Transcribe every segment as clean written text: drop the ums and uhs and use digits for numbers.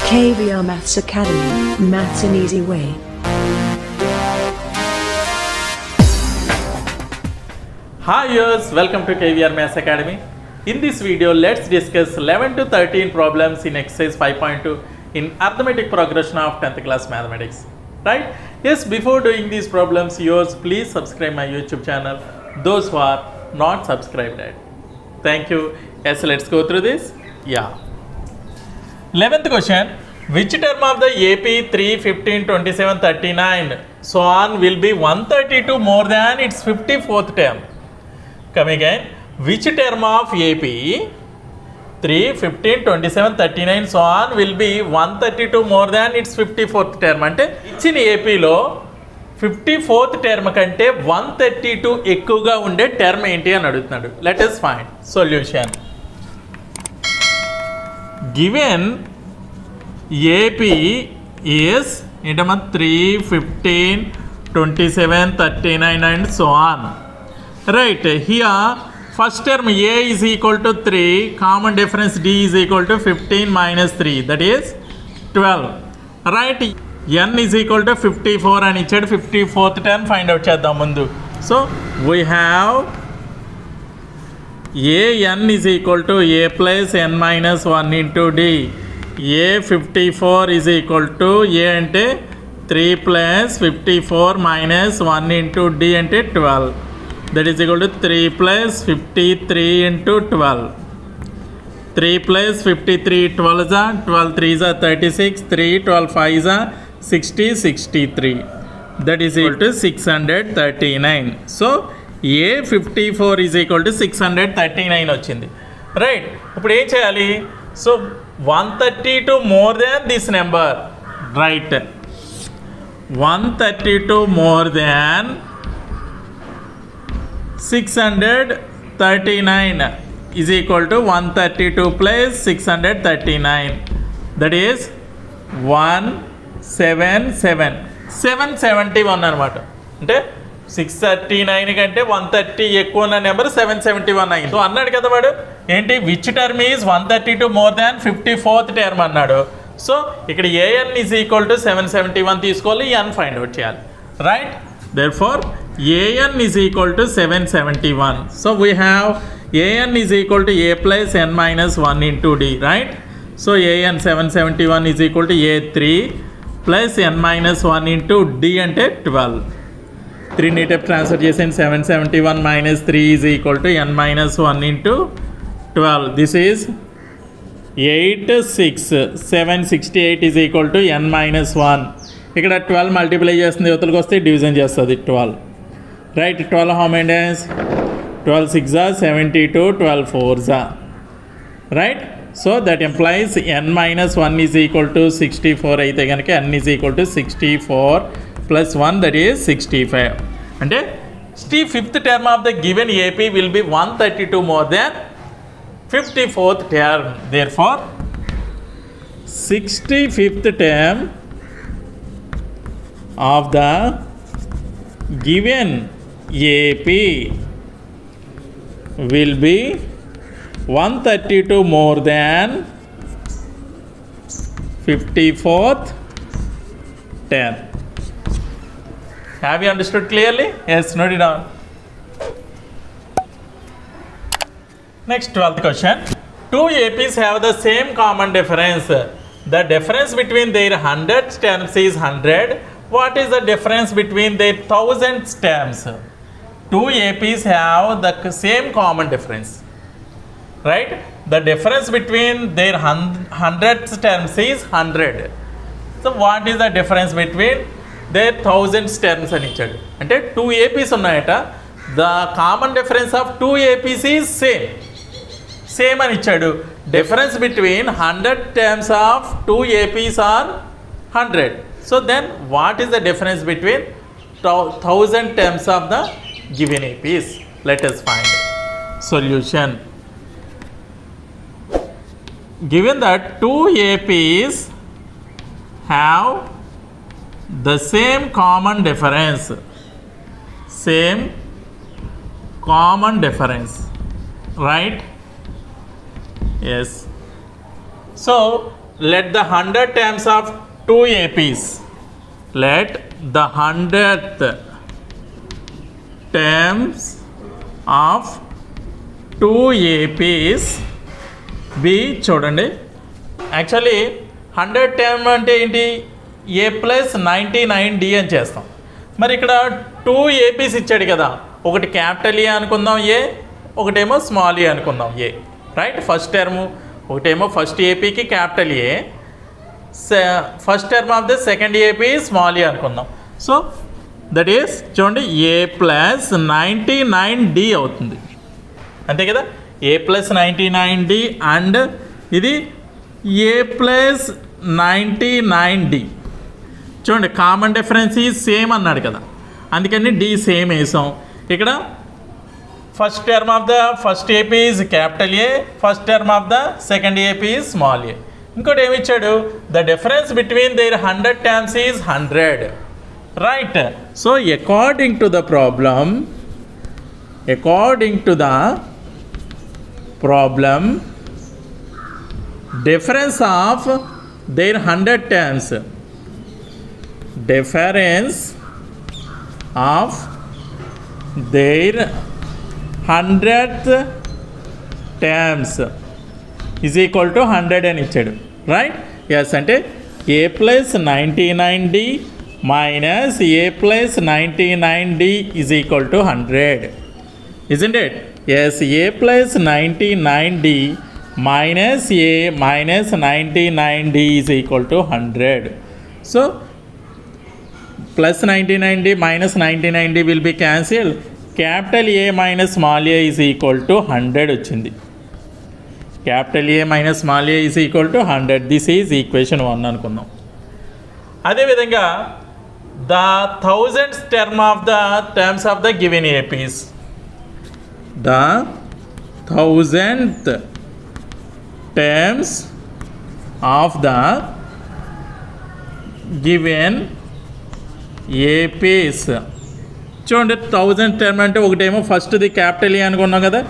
KVR Maths Academy, Maths an Easy Way. Hi viewers, welcome to KVR Maths Academy. In this video, let's discuss 11 to 13 problems in exercise 5.2 in arithmetic progression of 10th class mathematics. Right? Yes, before doing these problems, viewers, please subscribe my YouTube channel. Those who are not subscribed yet. Thank you. Yes, let's go through this. Yeah. 11th question. Which term of the AP 3, 15, 27, 39 so on will be 132 more than its 54th term? Come again. Which term of AP 3, 15, 27, 39 so on will be 132 more than its 54th term? అంటే ఇచ్చిన ఏపీలో 54th term కంటే 132 ఎక్కువగా ఉండే term ఏంటి అని అడుగుతున్నాడు. Let us find solution. Given AP is 3, 15, 27, 39 and so on. Right, here first term A is equal to 3, common difference D is equal to 15 minus 3, that is 12. Right, N is equal to 54 and it's at 54th term find out చేద్దాం ముందు. So we have An is equal to A plus N minus 1 into D. A 54 is equal to A అంటే 3 plus 54 minus 1 into D అంటే 12. That is equal to 3 plus 53 into 12. 3 plus 53, 12 is 12 3 is 36, 3 12 5 is 60, 63. That is equal to 639. So A 54 is equal to 639 వచ్చింది. Right, ఇప్పుడు ఏం చేయాలి? So 132 more than this number. Right, 132 more than 639 is equal to 132 plus 639. That is 177. 771 అనమాట. అంటే 639 కంటే 130 ఎక్కువ ఉన్న number 771 అయింది. సో అన్నాడు కదా వాడు ఏంటి, which term is 132 more than 54th term అన్నాడు. సో ఇక్కడ an ఈజ్ ఈక్వల్ టు 771 తీసుకోవాలి, n ఫైండ్ అవుట్ చేయాలి. Right, therefore an is equal to 771. So we have an is equal to a plus n minus 1 into d. Right, so an 771 is equal to a3 plus n minus 1 into d అంటే 12. 3 ని టెప్ transfer చేసిన 771 minus 3 is equal to n minus 1 into 12. This is 8 6 768 is equal to n minus 1. ఇక్కడ 12 multiply చేస్తుంది, యువతలకు వస్తే division చేస్తుంది 12. Right, 12 how many days? 12 6 are 72, 12 4s are. Right, so that implies n minus 1 is equal to 64 అయితే కనుక n is equal to 64 plus 1, that is 65. అంటే 65th term of the given AP will be 132 more than 54th term. Therefore 65th term of the given AP will be 132 more than 54th term. Have you understood clearly? Yes, note it down. Next, 12th question. Two APs have the same common difference. The difference between their 100 terms is 100. What is the difference between their 1000 terms? Two APs have the same common difference. Right? The difference between their 100 terms is 100. So what is the difference between their 1000 terms అని ఇచ్చాడు. అంటే 2 APs ఉన్నాయట, the common difference of 2 APs is same అని ఇచ్చాడు. Difference between 100 terms of 2 APs are 100. So then what is the difference between 1000 terms of the given APs? Let us find solution. Given that 2 APs have the same common difference, right? Yes. So let the 100 terms of 2 APs, let the 100th terms of 2 APs be చూడండి actually 100 term అంటే ఏంటి a plus 99d అని చేస్తాం. మరి ఇక్కడ 2 APs ఇచ్చాడు కదా, ఒకటి క్యాపిటల్ ఏ అనుకుందాం ఏ, ఒకటేమో స్మాల్ ఏ అనుకుందాం ఏ, రైట్. ఫస్ట్ టర్మ్ ఒకటేమో ఫస్ట్ ఏపీకి capital a, first term of the second AP small a అనుకుందాం. సో దట్ ఈస్ చూడండి ఏ ప్లస్ 99d అవుతుంది అంతే కదా, ఏ ప్లస్ 99d అండ్ ఇది ఏ ప్లస్ 99d. చూడండి కామన్ డిఫరెన్స్ ఈ సేమ్ అన్నాడు కదా, అందుకని డి సేమ్ వేసాం. ఇక్కడ first term of the first AP is capital a, first term of the second AP is small a. ఇంకోటి ఏమి ఇచ్చాడు, the difference between their 100 terms is 100, right. So according to the problem, difference of their 100 terms, difference of their 100th terms is equal to 100 అని ఇచ్చాడు, right. S అంటే a plus 99d minus a plus 99d is equal to 100, isn't it? Yes, a plus 99d minus a minus 99d is equal to 100. So plus 99d minus 99d will be cancelled. Capital A minus small a is equal to 100 వచ్చింది. Capital A minus small a is equal to 100. This is equation 1 అనుకుందాం. అదేవిధంగా the thousandth term of the terms of the given APs, the 1000th terms of the given APs. చూడండి 1000 term అంటే ఒకటేమో ఫస్ట్ది capital ఏ అనుకున్నాం కదా,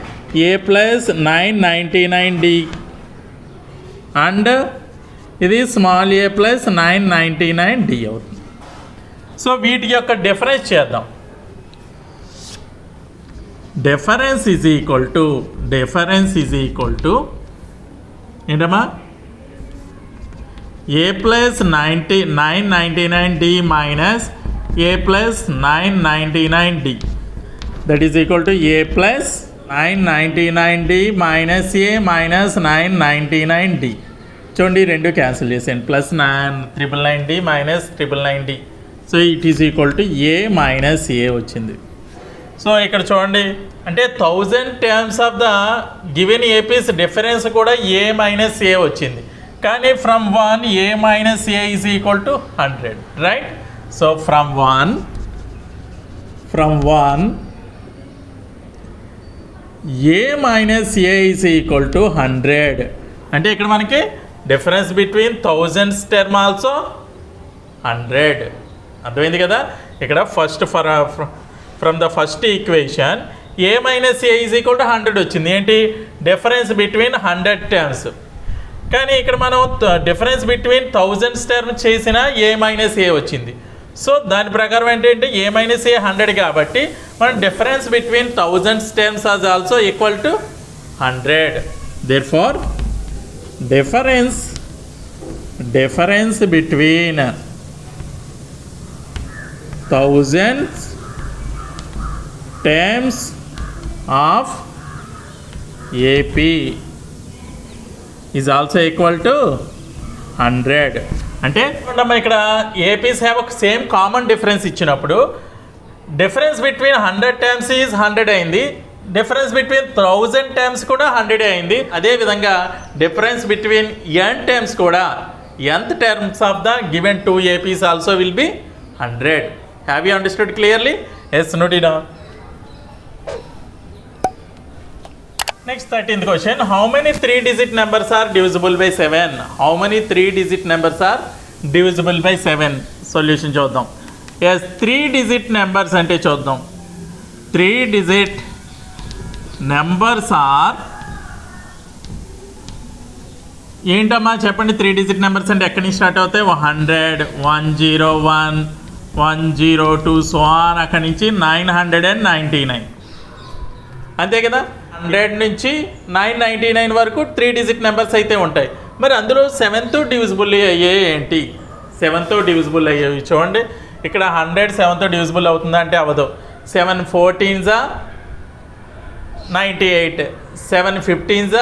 ఏ plus 999d and ఇది small ఏ plus 999d అవుతుంది. సో వీటి యొక్క డిఫరెన్స్ చేద్దాం. డిఫరెన్స్ ఈజ్ ఈక్వల్ టు ఏంటమ్మా, a plus 999d minus a plus 999d, that is equal to a plus 999d minus a minus 999d. చూడండి రెండు క్యాన్సిల్ చేసాను, plus 999d minus 999d. So it is equal to a minus a వచ్చింది. సో ఇక్కడ చూడండి అంటే 1000 terms of the given APs difference కూడా a minus a వచ్చింది, కానీ from 1 a minus a is equal to 100, right. So from 1 a minus a is equal to 100 అంటే ఇక్కడ మనకి డిఫరెన్స్ బిట్వీన్ 1000 టర్మ్ ఆల్సో 100. అర్థమైంది కదా. ఇక్కడ first from the first equation A minus a is equal to 100 వచ్చింది, ఏంటి difference between 100 terms. కానీ ఇక్కడ మనం డిఫరెన్స్ బిట్వీన్ 1000 టర్మ్ చేసిన ఏ మైనస్ ఏ వచ్చింది. సో దాని ప్రకారం ఏంటంటే ఏ మైనస్ ఏ 100 కాబట్టి మనం difference between 1000 terms is also equal to 100. Therefore difference between 1000 terms of AP is also equal to 100. అంటే మనం ఇక్కడ ఏపీస్ హ్యావ్ ఒక సేమ్ కామన్ డిఫరెన్స్ ఇచ్చినప్పుడు డిఫరెన్స్ బిట్వీన్ 100 టర్మ్స్ ఈజ్ 100 అయింది, డిఫరెన్స్ బిట్వీన్ 1000 టర్మ్స్ కూడా 100 అయింది. అదేవిధంగా డిఫరెన్స్ బిట్వీన్ n టర్మ్స్ కూడా nth terms of the given 2 APs also will be 100. Have you understood clearly? Yes, note it down. Next 13th question, how many 3-digit numbers are divisible by 7? How many 3-digit numbers are divisible by 7? Solution చూద్దాం. Yes, 3-digit numbers అంటే చూద్దాం. 3-digit numbers are ఏంటమ్మా చెప్పండి 3 digit numbers అంటే ఎక్కడి నుంచి start అవుతాయి 100 101 102 so on అక్కడి నుంచి 999 అంతే కదా 100 నుంచి 999 వరకు 3 డిజిట్ నెంబర్స్ అయితే ఉంటాయి మరి అందులో 7తో డివిజిబుల్ అయ్యాయి ఏంటి 7తో డివిజిబుల్ అయ్యేవి చూడండి ఇక్కడ 100 7తో డివిజిబుల్ అవుతుందా అంటే అవ్వదు 7 14s 98 7 15s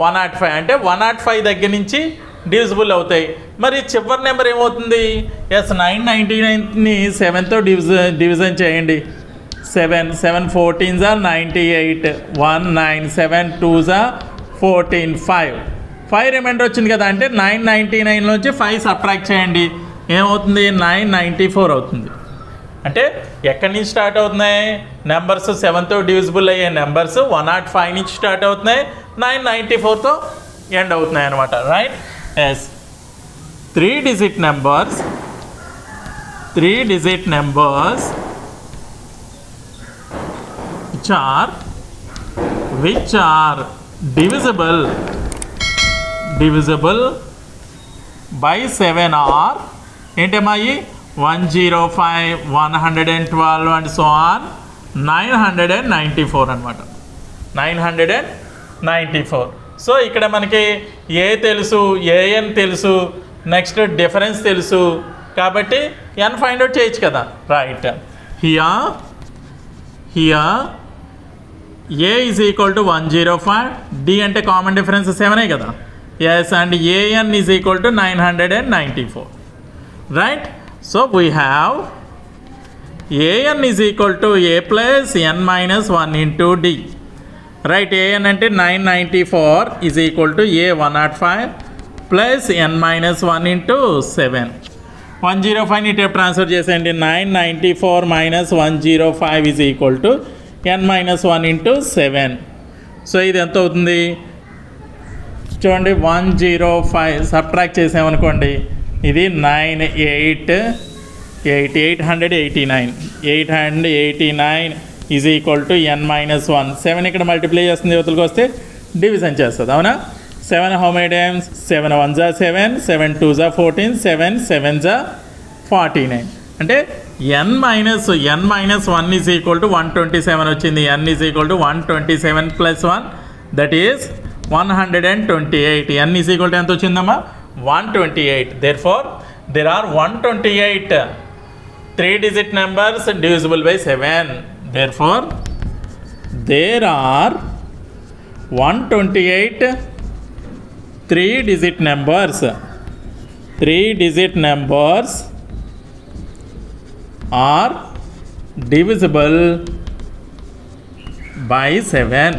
105 అంటే 105 దగ్గర నుంచి డివిజిబుల్ అవుతాయి మరి చివరి నెంబర్ ఏమవుతుంది ఎస్ 999ని 7తో డివిజన్ చేయండి 7 7 14s 98 1 9 7 2s 14 5 రిమైండర్ వచ్చింది కదా అంటే 999 నుంచి 5 సబ్ట్రాక్ట్ చేయండి ఏమవుతుంది 994 అవుతుంది అంటే ఎక్కడి నుంచి స్టార్ట్ అవుతున్నాయి నెంబర్స్ 7తో డివిజిబుల్ అయ్యే నెంబర్స్ 105 నుంచి స్టార్ట్ అవుతున్నాయి 994తో ఎండ్ అవుతున్నాయి అనమాట right yes 3 digit numbers which are divisible by 7 are ఏంటమ్మా 105 112 and so on 994 అనమాట 994 సో ఇక్కడ మనకి ఏ తెలుసు ఏఎన్ తెలుసు నెక్స్ట్ డిఫరెన్స్ తెలుసు కాబట్టి ఎన్ ఫైండ్ అవుట్ చేయొచ్చు కదా right here a is equal to 105 d అంటే కామన్ డిఫరెన్స్ 7 కదా yes and a n is equal to 994 right so we have an is equal to a plus n minus 1 into d right an అంటే 994 is equal to a 105 plus n minus 1 into 7 105 ని tape transfer చేసేయండి 994 minus 105 is equal to n minus 1 into 7 so ఇది ఎంత అవుతుంది చూడండి 105 subtract చేసామనుకోండి ఇది 889 is equal to n minus 1 7 ఇక్కడ మల్టిప్లై చేస్తుంది యువతలకు వస్తే డివిజన్ చేస్తుంది అవునా 7 how many times 7 1s 7 7 2s 14 7 7s 49 అంటే n minus 1 is equal to 127 వచ్చింది n is equal to 127 plus 1 that is 128 n is equal to ఎంత వచ్చిందమ్మా 128 therefore there are 128 3-digit numbers divisible by 7 therefore there are 128 3-digit numbers are divisible by 7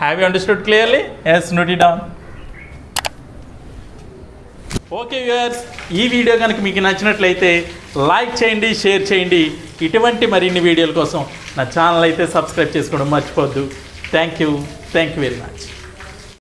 have you understood clearly yes note it down okay viewers ఈ video కనుక మీకు నచ్చినట్లయితే like చేయండి share చేయండి ఇటువంటి మరిన్ని వీడియోల కోసం నా ఛానల్ అయితే సబ్స్క్రైబ్ చేసుకోవడం మర్చిపోవద్దు థ్యాంక్ యూ వెరీ మచ్